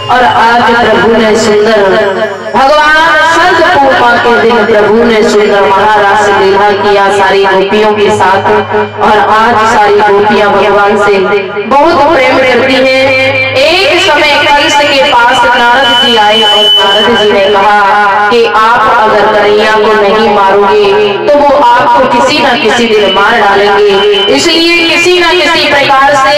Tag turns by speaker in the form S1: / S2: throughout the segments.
S1: और आज प्रभु ने सुंदर भगवान संत पूर्णिमा के दिन प्रभु ने सुंदर महारास लीला किया सारी गोपियों के साथ। और आज सारी गोपियां भगवान से बहुत प्रेम करती हैं। एक समय कंस के पास नारद जी आए और नारद जी ने कहा कि आप अगर कन्हैया को नहीं मारोगे तो वो आपको किसी न किसी दिन मार डालेंगे, इसलिए किसी न किसी प्रकार से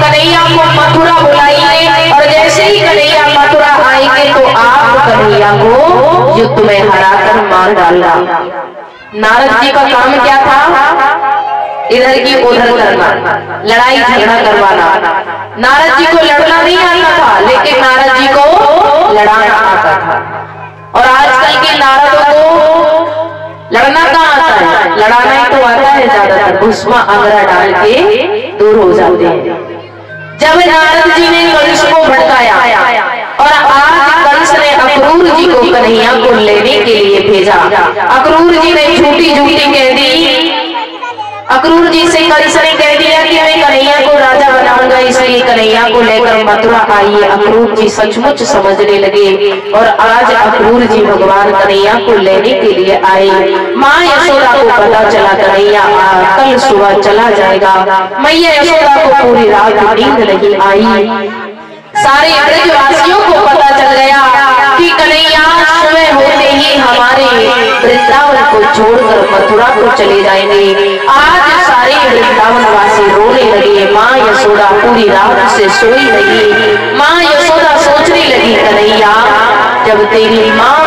S1: कन्हैया को मथुरा बुलाइए और जैसे ही कन्हैया मथुरा आएंगे तो आप कन्हैया को युद्ध में हराकर मार डालना। नारद जी का काम क्या था? इधर की उधर करना, लड़ाई झगड़ा करवाना। नारद जी को लड़ना नहीं आता था, लेकिन नारद जी को लड़ाना आता था। और आजकल के नारदों को लड़ना कहाँ आता है, लड़ाना ही तो आता है ज्यादातर, भस्मा अंगरा डाल के दूर हो जाते हैं। जब नारद जी ने कंस को भड़काया और आज कंस ने अक्रूर जी को कन्हैया को लेने के लिए भेजा। अक्रूर जी ने झूठी झूठी कह दी, अक्रूर जी से कंस ने कह दिया कि मैं कन्हैया को राजा बनाऊंगा, इसलिए कन्हैया को लेकर मथुरा आइए। अक्रूर जी सचमुच समझने लगे और आज अक्रूर जी भगवान कन्हैया को लेने के लिए आए। माँ यशोदा को पता चला कन्हैया कल सुबह चला जाएगा। मैया यशोदा को पूरी रात नींद नहीं आई। सारे ब्रजवासियों को पता चल गया कि कन्हैया सुबह होते ही हमारे वृंदावन को छोड़कर मथुरा को चले जाएंगे। आज सारे वृंदावनवासी रोने लगे। माँ यशोदा पूरी रात से सोई रही। माँ यशोदा सोचने लगी, कन्हैया जब तेरी माँ,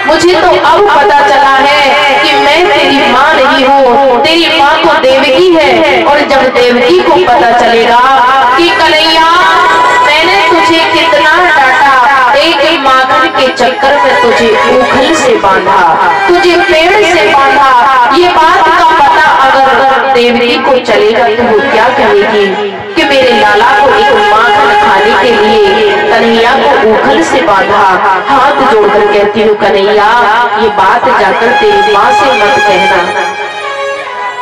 S1: मुझे तो अब पता चला है कि मैं तेरी माँ नहीं हूँ, तेरी माँ तो देवकी है। और जब देवकी को पता चलेगा कि कन्हैया मैंने तुझे कितना डांटा, एक माखन के चक्कर में तुझे ऊखल से बांधा, तुझे पेड़ से बांधा, ये बात का पता अगर देवकी को चलेगा तो वो क्या कहेगी कि मेरे लाला को एक माखन खाने के लिए कन्हैया को ऊखल से बांधा। हाथ जोड़कर कहती हूँ कन्हैया ये बात जाकर तेरी माँ से मत कहना।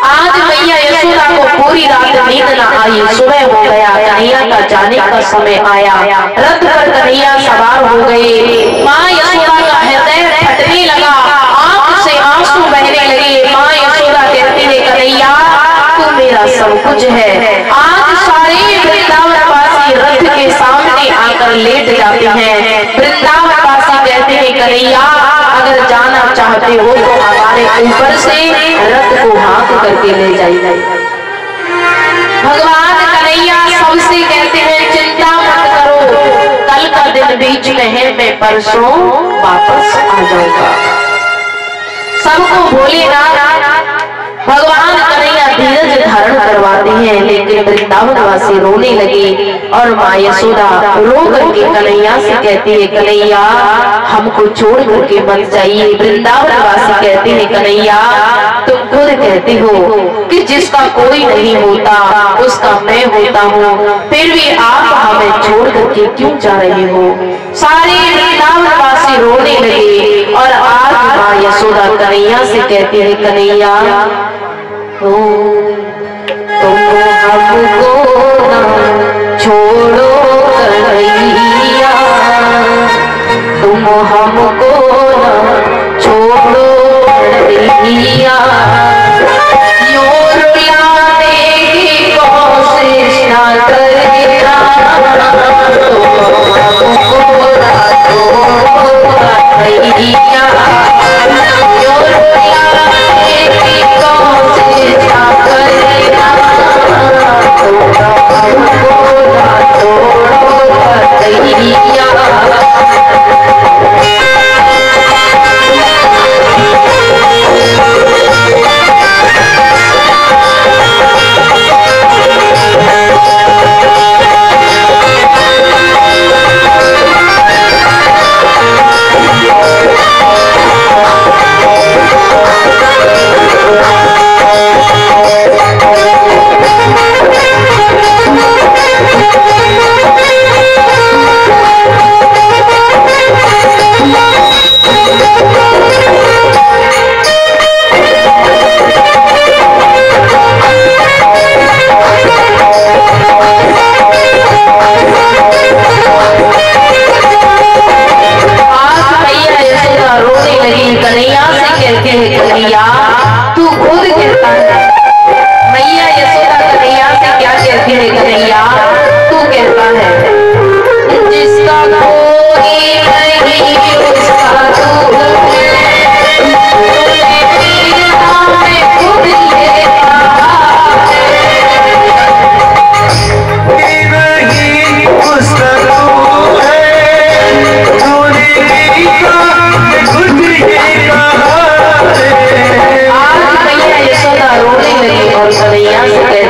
S1: आज मैया यशोदा को पूरी रात नींद न आई। सुबह हो गया, कन्हैया का जाने का समय आया। रथ पर कन्हैया सवार हो गए। माँ यशोदा का हृदय फटने लगा, आंख से आंसू बहने लगे। माँ यशोदा कहती है कन्हैया तू मेरा सब कुछ है। आज सारे वृंदावनवासी रथ के सामने आकर लेट जाते हैं। वृंदावनवासी कहते हैं कन्हैया अगर जाना चाहते हो तो हमारे ऊपर से रथ को हाथ करके ले जाइए। भगवान कन्हैया सबसे कहते हैं चिंता मत करो, कल का दिन बीच में है, मैं परसों वापस आ जाऊंगा। सबको भोलेनाथ भगवान कन्हैया धीरज धारण करवाते हैं, लेकिन वृंदावनवासी रोने लगे। और माँ यशोदा रो करके कन्हैया से कहती है कन्हैया हमको छोड़ करके मत जाइए। वृंदावनवासी कहते हैं कन्हैया तुम खुद कहते हो कि जिसका कोई नहीं होता उसका मैं होता हूँ, फिर भी आप हमें छोड़ करके क्यों जा रहे हो। सारे वृंदावनवासी रोने लगे। और आज माँ यशोदा कन्हैया से कहती है कन्हैया तुम हमको ना छोड़ो कन्हैया, तुम हमको ना छोड़ो कन्हैया, यूं रुलाने की कोशिश ना करना, तुम हमको ना छोड़ो कन्हैया, यूं रुलाने की कोशिश ना करना, तुम हमको ना छोड़ो कन्हैया।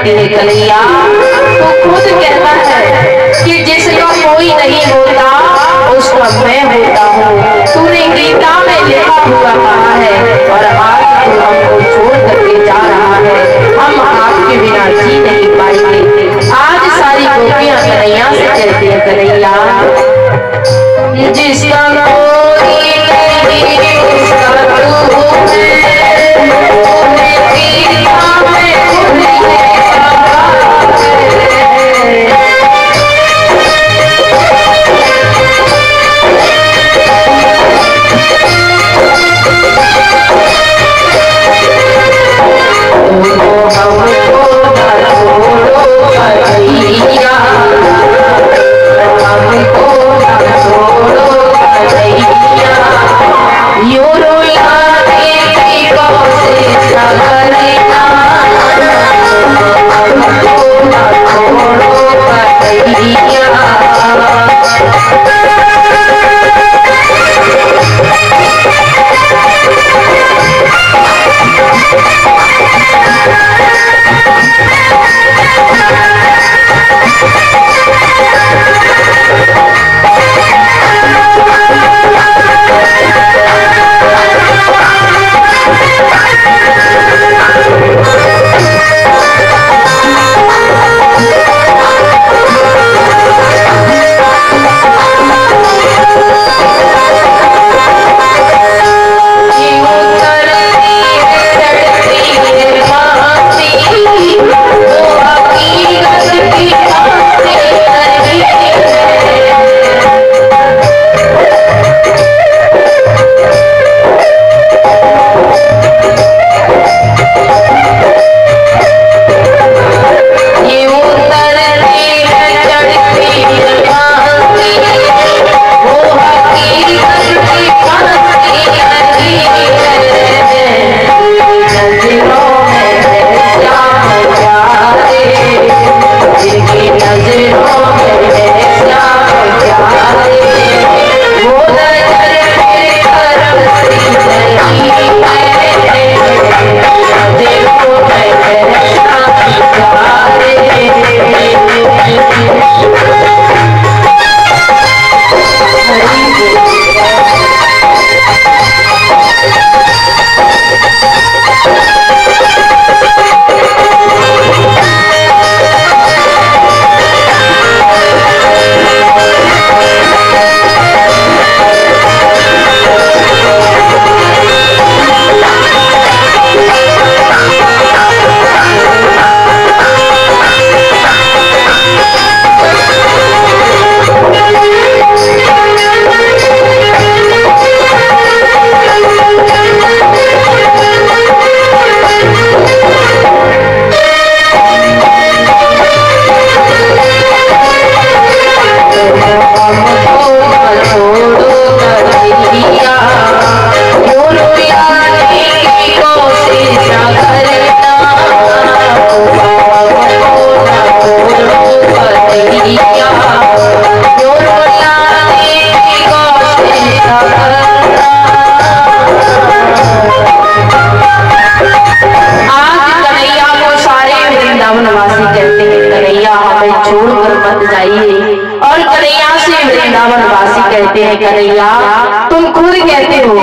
S1: कहती है कन्हैया तो खुद कहता है कि जिसका कोई नहीं होता उसका मैं होता हूँ। तूने गीता में लिखा हुआ कहा है और आज तू हमको छोड़ करके जा रहा है। हम आपके बिना जी नहीं पाएंगे। आज सारी गोपियां कन्हैया से कहती है कन्हैया जिसका कोई नहीं उसका तू
S2: कन्हैया तुम खुद कहते हो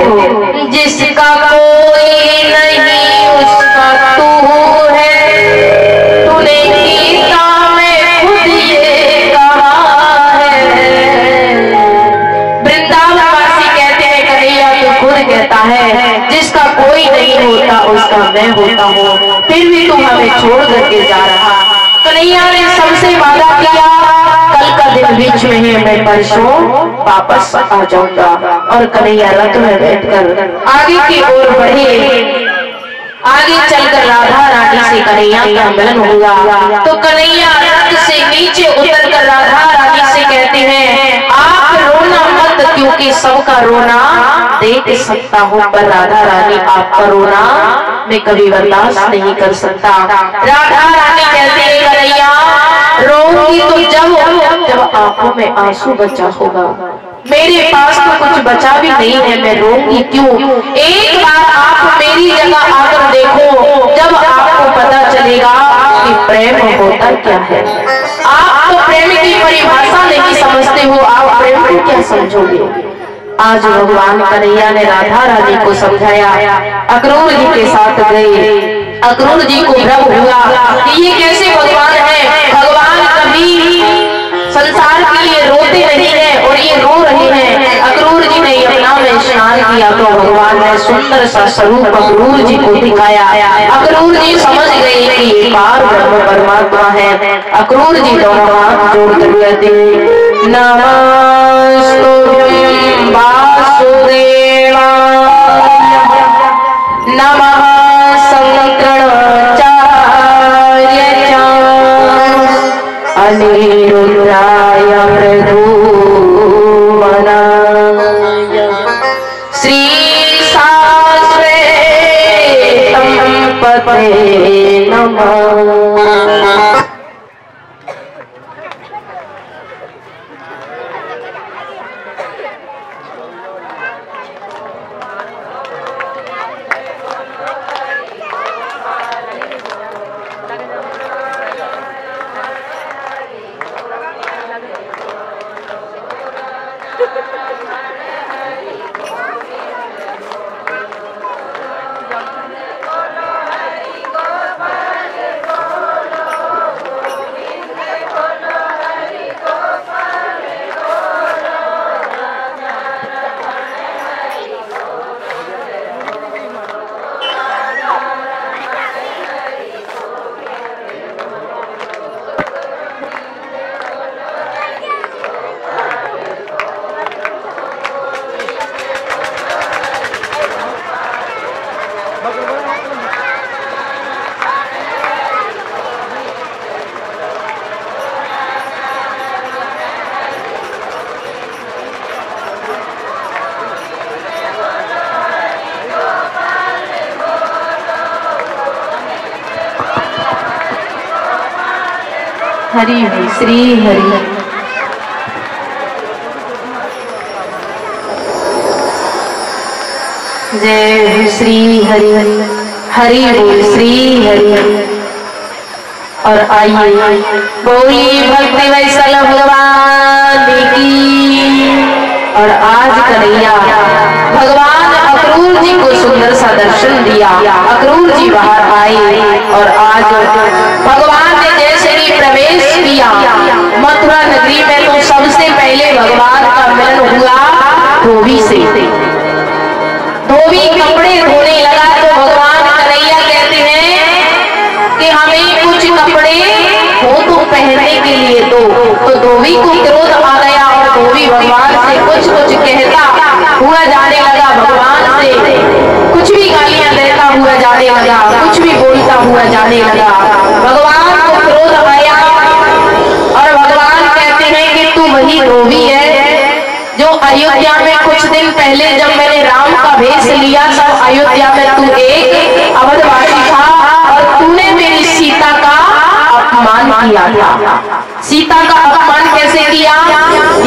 S2: जिसका कोई नहीं उसका तू है। तूने गीता में खुद ये कहा है। वृंदावनवासी कहते हैं कन्हैया तू खुद कहता है जिसका कोई नहीं होता उसका मैं होता हूँ, फिर भी तुम हमें छोड़ करके जा रहा। कन्हैया ने सबसे वादा किया कल का दिन बीच में है, मैं परसों वापस आ जाऊंगा। और कन्हैया रथ में बैठकर आगे की ओर बढ़े। आगे चलकर राधा रानी से कन्हैया का मिलन हुआ तो कन्हैया रथ से नीचे उतरकर राधा रानी से कहते हैं आप रोना मत क्योंकि सबका रोना देख सकता हूँ, पर राधा रानी आपका रोना मैं कभी बर्दाश्त नहीं कर सकता। राधा रानी कहती है कन्हैया रोऊंगी तो जब आंखों में आंसू बचा होगा। मेरे पास तो कुछ बचा भी नहीं है, मैं रोऊंगी क्यों? एक बार आप मेरी जगह आकर देखो, जब आपको पता चलेगा कि प्रेम होता क्या है। आप तो प्रेम की परिभाषा नहीं समझते हो, आप प्रेम को क्या समझोगे? आज भगवान कन्हैया ने राधा रानी को समझाया। अक्रूर जी के साथ गए। अक्रूर जी को भ्रम हुआ कि ये कैसे भगवान है, भगवान कभी संसार के लिए रोते नहीं है और ये रो रहे हैं। अक्रूर जी ने यमुना में स्नान किया तो भगवान ने सुंदर सा स्वरूप अक्रूर जी को दिखाया। अक्रूर जी समझ गए कि ये पार ब्रह्म परमात्मा है। अक्रूर जी दोनों हाथ जोड़कर कहते नमस्तुभ्यं वासुदेवाय नमः संकर्णाचार्य अनिरुद्धाय प्रद्युम्नाय श्री शाश्वतं पते नमः। हरि श्री हरि। जय श्री हरि हरि बोल श्री हरि। और आइए बोली भक्ति वैसल भगवान की। और आज कन्हैया भगवान अक्रूर जी को सुंदर सा दर्शन दिया। अक्रूर जी बाहर आए और आज भगवान ने जैसे ही प्रवेश किया मथुरा नगरी में तो सबसे पहले भगवान का मिलन हुआ धोबी से। धोबी कपड़े धोने लगा तो भगवान कन्हैया कहते हैं कि हमें कुछ कपड़े हो तो पहनने के लिए दो। तो धोबी को क्रोध आ गया और धोबी भगवान से कुछ कहता हुआ जाने लगा। भगवान से कुछ भी गालियां देता हुआ जाने लगा, कुछ भी बोलता हुआ जाने लगा। भगवान को क्रोध आया और भगवान कहते हैं कि तू वही धोबी है जो अयोध्या में कुछ दिन पहले जब मैंने राम का भेष लिया तब अयोध्या में तू एक अवधवासी था और तूने मेरी सीता का अपमान किया था। सीता का अपमान कैसे किया?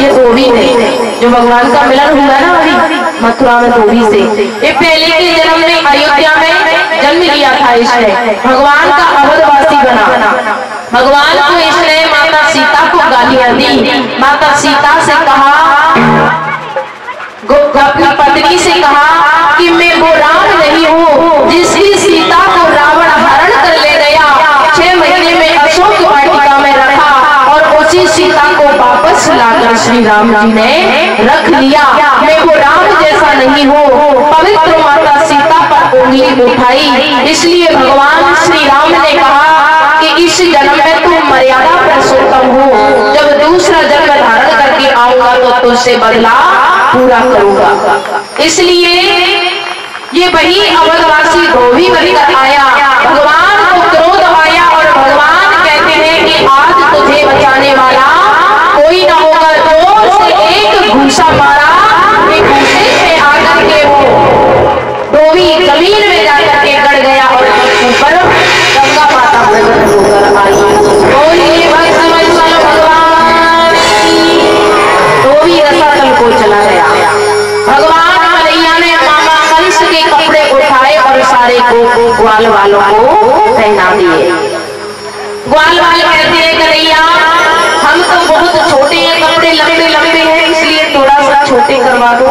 S2: ये धोबी ने जो भगवान का मिलन हुआ ना अभी मथुरा में धोबी से, ये पहले के जन्म में अयोध्या में जन्म लिया था। इसने भगवान का अवधवासी बना। भगवान को इसने माता सीता को गालियां दी। माता सीता से कहा, अपनी पत्नी से कहा कि मैं वो राम नहीं हूँ जिसकी सीता को रावण हरण कर ले गया। 6 महीने में अशोक वाटिका में रखा और उसी सीता को वापस लाकर श्री राम जी ने रख लिया। मैं वो राम जैसा नहीं हूँ। पवित्र माता सीता पर उंगली उठाई। इसलिए भगवान श्री राम ने कहा कि इस जन्म में तुम मर्यादा पुरुषोत्तम हो, जब दूसरा जन्म धारण करके आऊंगा तो तुझसे बदला पूरा करूंगा। इसलिए ये वही अवधवासी धोबी बनकर आया। भगवान को क्रोध आया और भगवान कहते हैं कि आज तुझे बचाने वाला कोई ना होगा। जोर से एक घूसा मारा, घूसे से आकर के वो धोबी जमीन में जाकर के गड़ गया और ऊपर गंगा माता प्रकट होकर आई। बोलिए भक्त
S1: चला गया। भगवान कन्हैया ने मामा कंस के कपड़े उठाए और सारे को ग्वाल वालों को पहना दिए। ग्वाल वाले कहते हैं कन्हैया हम तो बहुत छोटे हैं, कपड़े लंबे लंबे हैं, इसलिए थोड़ा सा छोटे करवा दो।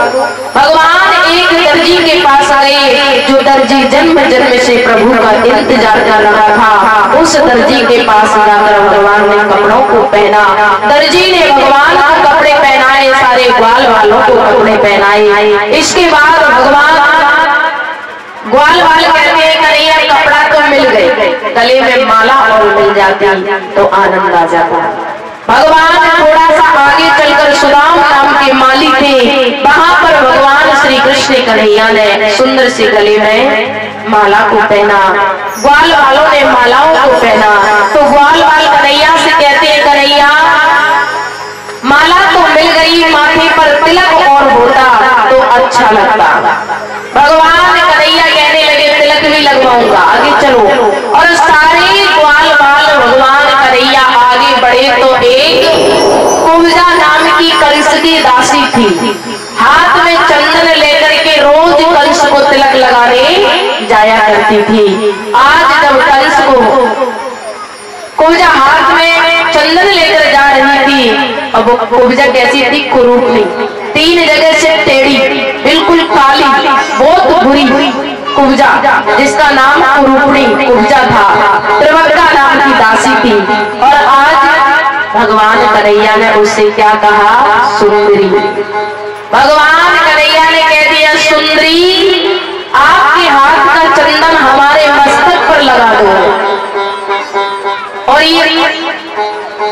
S1: भगवान एक दर्जी के पास आए, जो दर्जी जन्म जन्म से प्रभु का इंतजार कर रहा था। उस दर्जी के पास जाकर भगवान ने कपड़ों को पहना। दर्जी ने भगवान को कपड़े पहनाए, सारे ग्वाल वालों को कपड़े पहनाए। इसके बाद भगवान ग्वाल वाले कहते हैं कन्हैया कपड़ा तो मिल गए, गले में माला और मिल जाती तो आनंद आ जाता। भगवान थोड़ा सा आगे चलकर सुदाम नाम के माली थे, वहां पर भगवान श्री कृष्ण कन्हैया ने सुंदर से गले में माला को पहना। ग्वाल वालों ने मालाओं को पहना। तो ग्वाल वाल कन्हैया से कहते हैं कन्हैया माला तो मिल गई, माथे पर तिलक और होता तो अच्छा लगता। भगवान कन्हैया कहने लगे तिलक भी लगवाऊंगा, आगे चलो। और सारे ग्वाल वाल भगवान कन्हैया आगे बढ़े तो एक कुब्जा नाम की कंस की दासी थी, हाथ में चंदन लेकर के रोज कंस को तिलक लगाने जाया करती थी। आज जब कंस को कुब्जा हाथ में चंदन लेकर जा रही थी, अब कुब्जा कैसी थी, कुरूपनी, 3 जगह से टेढ़ी, बिल्कुल काली, बहुत बुरी कुब्जा, जिसका नाम कुरूपनी कुब्जा था। त्रिवक्ता नाम की दासी थी। और आज भगवान कन्हैया ने उससे क्या कहा, सुंदरी। भगवान कन्हैया ने कह दिया सुंदरी आपके हाथ का चंदन हमारे मस्तक पर लगा दो। और ये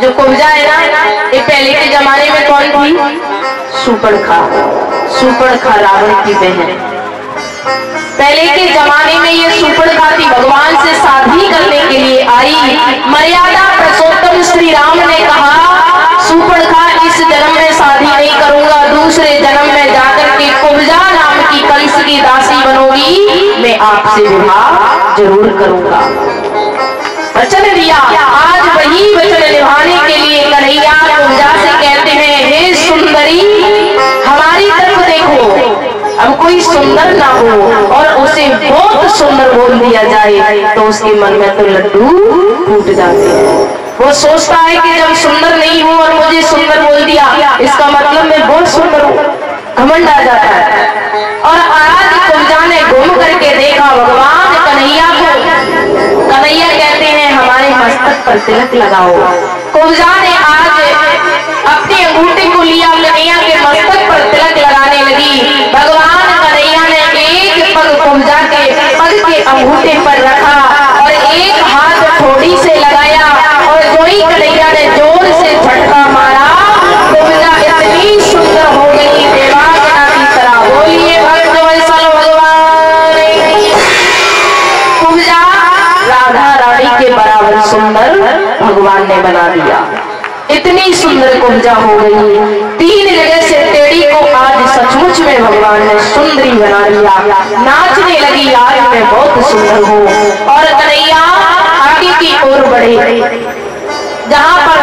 S1: जो कुब्जा है ना, ये पहले के जमाने में कौन थी, सुपर्णखा। सुपर्णखा रावण की बहन। पहले के जमाने में ये सुपर्णखा थी, भगवान से शादी करने के लिए आई। मर्यादा पुरुषोत्तम श्री राम ने कहा सुपर्णखा इस जन्म में शादी नहीं करूंगा, दूसरे जन्म में जाकर के कुब्जा नाम की कंस की दासी बनोगी, मैं आपसे विवाह जरूर करूंगा। वचन दिया। आज वही वचन निभाने के लिए कन्हैया कुब्जा से कहते हैं हे सुंदरी हमारी तरफ देखो। अब कोई सुंदर ना हो और उसे बहुत सुंदर बोल दिया जाए तो उसके मन में तो लड्डू फूट जाते हैं। वो सोचता है कि जब सुंदर नहीं हूँ और मुझे सुंदर बोल दिया इसका मतलब मैं बहुत सुंदर हूँ, घमंड आ जाता है। और आज कुब्जा ने घूम करके देखा भगवान कन्हैया को। कन्हैया कहते हैं हमारे मस्तक पर तिलक लगाओ। कुब्जा ने आज अपने अंगूठे को लिया, कन्हैया के मस्तक पर तिलक लगाने लगी। भगवान कन्हैया ने एक पग कुब्जा के पग के अंगूठे पर रखा और एक हाथ ठोड़ी से लगाया और जो ही कन्हैया ने जोर से झटका मारा, कुब्जा इतनी सुंदर हो गई देवांगना की तरह। बोलिए भक्तवत्सल भगवान। कुब्जा राधा रानी के बराबर सुंदर भगवान ने बना दिया। इतनी सुंदर कुब्जा हो गई, 3 जगह से टेढ़ी को आज सचमुच में भगवान ने सुंदरी बना दिया। नाचने लगी आज मैं बहुत सुंदर हूँ। और कन्हैया आगे की ओर बढ़े, जहाँ पर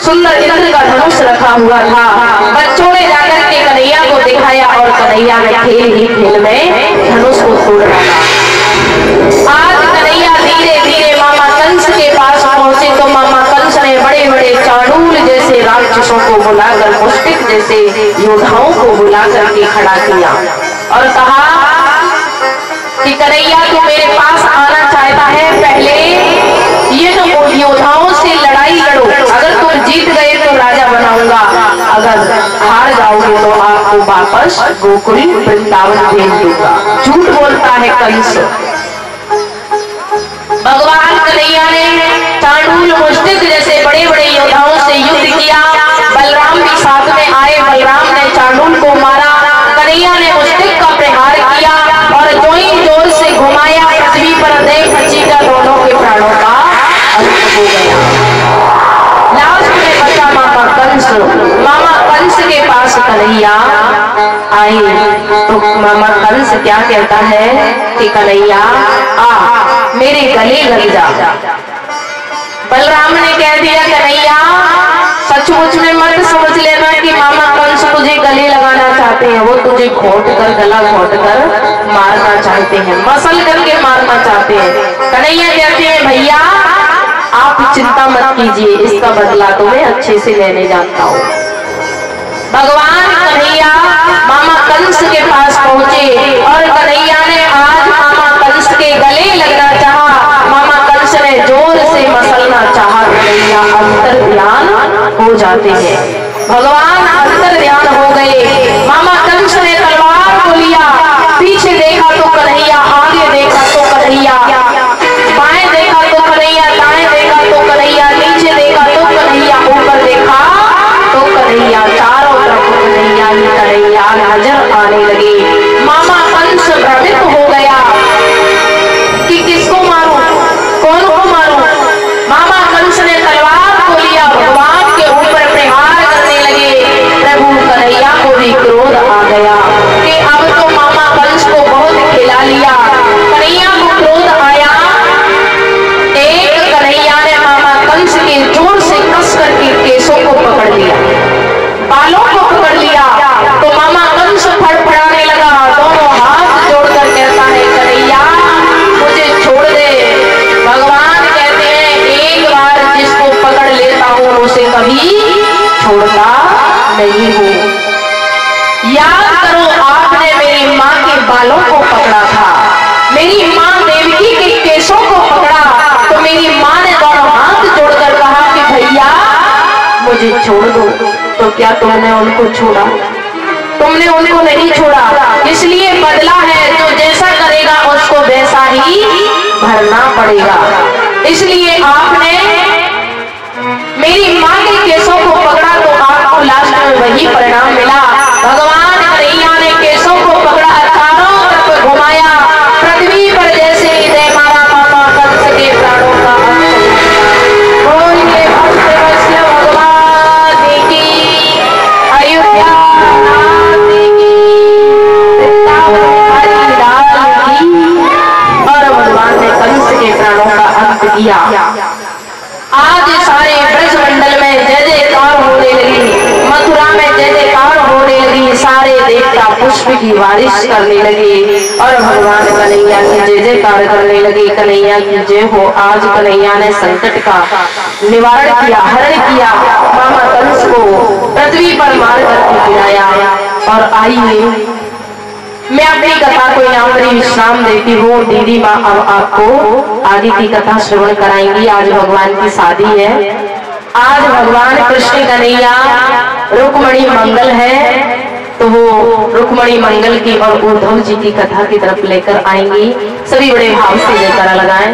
S1: सुंदर इंद्र का धनुष रखा हुआ था। बच्चों ने जाकर के कन्हैया को दिखाया और कन्हैया ने खेल ही खेल में धनुष को तोड़ डाला। आज कन्हैया धीरे धीरे मामा कंस के पास पहुंचे तो मामा कंस ने बड़े बड़े चांडूल जैसे राक्षसों को बुलाकर, मुष्टिक जैसे योद्धाओं को बुला करके खड़ा किया और कहा कि कन्हैया तू मेरे पास आना चाहता है, पहले ये तो योद्धाओं से लड़ाई लड़ो, अगर तुम जीत गए तो राजा बनाऊंगा, अगर हार जाओगे तो आपको वापस गोकुल वृंदावन भेज दूंगा। झूठ बोलता है कंस। भगवान कन्हैया ने चांडूल मुष्टिक जैसे बड़े बड़े योद्धाओं से युद्ध किया। बलराम भी साथ में आए, बलराम ने चांडूल को मारा, कन्हैया ने मुष्टिक का प्रहार किया और जो ही जोर से घुमाया पृथ्वी पर देख खींचा, दोनों के प्राणों का अंत हो गया। लास्ट में बचा मामा कंस। मामा कंस के पास कन्हैया आए तो मामा कंस क्या कहता है कि कन्हैया आ मेरे गले लग जा। बलराम ने कह दिया कन्हैया सचमुच में मत समझ लेना कि मामा कंस तुझे चाहते हैं, वो तुझे घोट कर, गला घोट कर मारना चाहते हैं, मसल करके मारना चाहते हैं। कन्हैया कहते हैं भैया आप चिंता मत कीजिए, इसका बदला तो मैं अच्छे से लेने जानता हूँ। भगवान कन्हैया मामा कंस के पास पहुंचे और कन्हैया ने आज मामा कंस के गले लगना चाहा। मामा कंस ने जोर से मसलना चाहा, कन्हैया अंतर ध्यान हो जाते हैं। भगवान अंतर ध्यान हो गए। मामा कंस ने तलवार को लिया, पीछे देखा तो कन्हैया, आगे देखा तो कन्हैया, बाएं देखा तो कन्हैया, दाएं देखा तो कन्हैया, नीचे देखा तो कन्हैया, ऊपर देखा तो कन्हैया, चारों तरफ कन्हैया ही कन्हैया नजर आने लगे। मामा कंस भ्रमित हो गया कि किसको मारूं, कौन को मारूं। मामा कंस ने तलवार को लिया, भगवान के ऊपर प्रहार करने लगे। प्रभु कन्हैया को भी क्रोध आ गया कि अब तो मामा कंस को बहुत खिला लिया। कन्हैया को क्रोध आया। एक कन्हैया ने मामा कंस के जोर से कस करके केसों को पकड़ लिया, बालों को पकड़ लिया। तो मामा कंस फड़फड़ाने लगा, दोनों हाथ जोड़कर कहता है कन्हैया मुझे छोड़ दे। भगवान कहते हैं एक बार जिसको पकड़ लेता हूँ उसे कभी छोड़ता नहीं हूँ। याद करो आपने मेरी माँ के बालों को पकड़ा था, मेरी माँ देवकी के केसों को पकड़ा, तो मेरी माँ ने दोनों हाथ जोड़कर कहा कि भैया मुझे छोड़ दो। तो क्या तुमने उनको छोड़ा? तुमने उनको नहीं छोड़ा। इसलिए बदला है, जो जैसा करेगा उसको वैसा ही भरना पड़ेगा। इसलिए आपने मेरी माँ के केसों को पकड़ा तो आपको लास्ट में वही परिणाम मिला। भगवान कन्हैया ने केसों को पकड़ा, चारों तरफ घुमाया, पृथ्वी पर जैसे ही दे मारा मामा कंस के प्राणों का बोलिए भगवान की, अयोध्या और भगवान ने कंस के प्राणों का अंत किया। आज सारे ब्रजमंडल में जय जयकार होने लगी, मथुरा में जय जयकार होने लगी, सारे देवता पुष्प की बारिश करने लगे और भगवान कन्हैया की जय जयकार करने लगे। कन्हैया की जय हो। आज कन्हैया ने संकट का निवारण किया, हरण किया, मामा कंस को पृथ्वी पर मार करके गिराया। और आइए मैं अपनी कथा को यहाँ पर विश्राम देती हूँ। दीदी माँ अब आपको आगे की कथा श्रवण कराएंगी। आज भगवान की शादी है। आज भगवान कृष्ण कन्हैया रुक्मणी मंगल है, तो वो रुक्मणी मंगल की और उद्धव जी की कथा की तरफ लेकर आएंगी। सभी बड़े भाव से जयकारा लगाएं।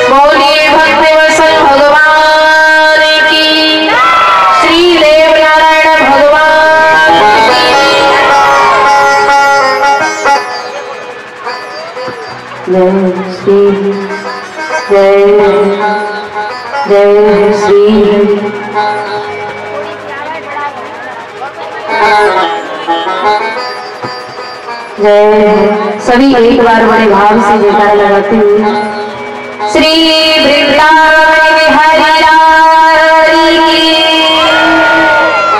S1: बोलिए भक्त वत्सल भगवान की, श्री देव नारायण भगवान जय श्री, जय जय श्री। जय। सभी एक बार बड़े भाव से जयकारा लगाते हुए श्री वृंदावन बिहारी लाल की,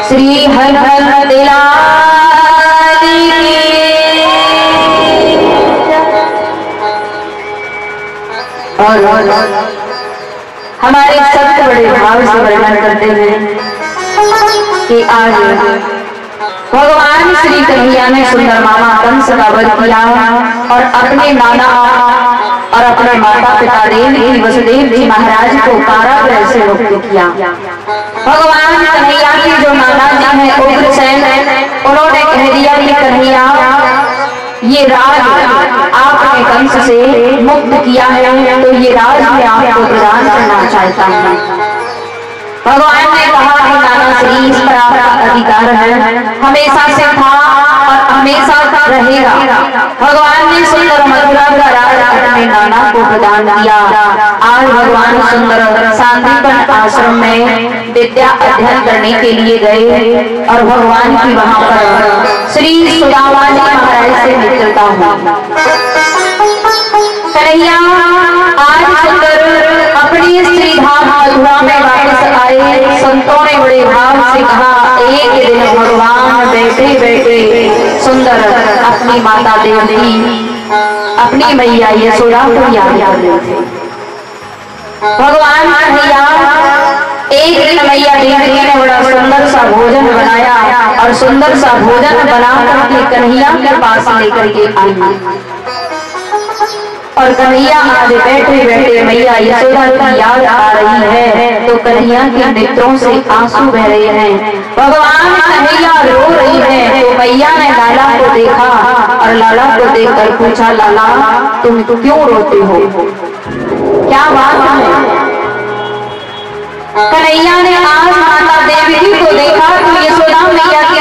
S1: श्री हर हर दिलाल की। और हमारे संत बड़े भाव से वर्णन करते हैं कि आज भगवान श्री कन्हैया ने सुंदर मामा कंस का वध किया और अपने नाना और अपने माता पिता देव वसुदेव जी महाराज को कारागृह से मुक्त किया। भगवान कन्हैया के जो नाना जी हैं उग्रसेन, उन्होंने कह दिया कि कन्हैया ये राज आपने कंस से मुक्त किया है, तो ये राज मैं आपको प्रदान करना चाहता हूँ। भगवान ने कहा कि नाना श्री इस पर आपका अधिकार है, हमेशा से था और हमेशा रहेगा। भगवान ने सुंदर मथुरा का राज अपने नाना को प्रदान किया। आज भगवान सुंदर शांतिवन आश्रम में विद्या अध्ययन करने के लिए गए और भगवान की वहां पर श्री सुदामा जी महाराज से मित्रता हुई। कन्हैया आज सुंदर अपनी स्त्री धाम मथुरा में वापस आए। संतों ने बड़े भाव से कहा एक दिन भगवान बैठे बैठे माता देवकी अपनी मैया यशोदा को याद कर रहे थे। भगवान कन्हैया एक दिन मैया देवकी ने बड़ा सुंदर सा भोजन बनाया और सुंदर सा भोजन बना करके कन्हैया के पास लेकर के आई। और कन्हैया आज बैठे बैठे मैया यशोदा की याद आ रही है तो कन्हैया के नेत्रों से आंसू बह रहे हैं। भगवान कन्हैया रो रही है तो मैया ने लाला को देखा और लाला को देखकर पूछा, लाला तुम क्यों रोते हो, क्या बात है? कन्हैया ने आज माता देवकी को देखा तो यशोदा मैया की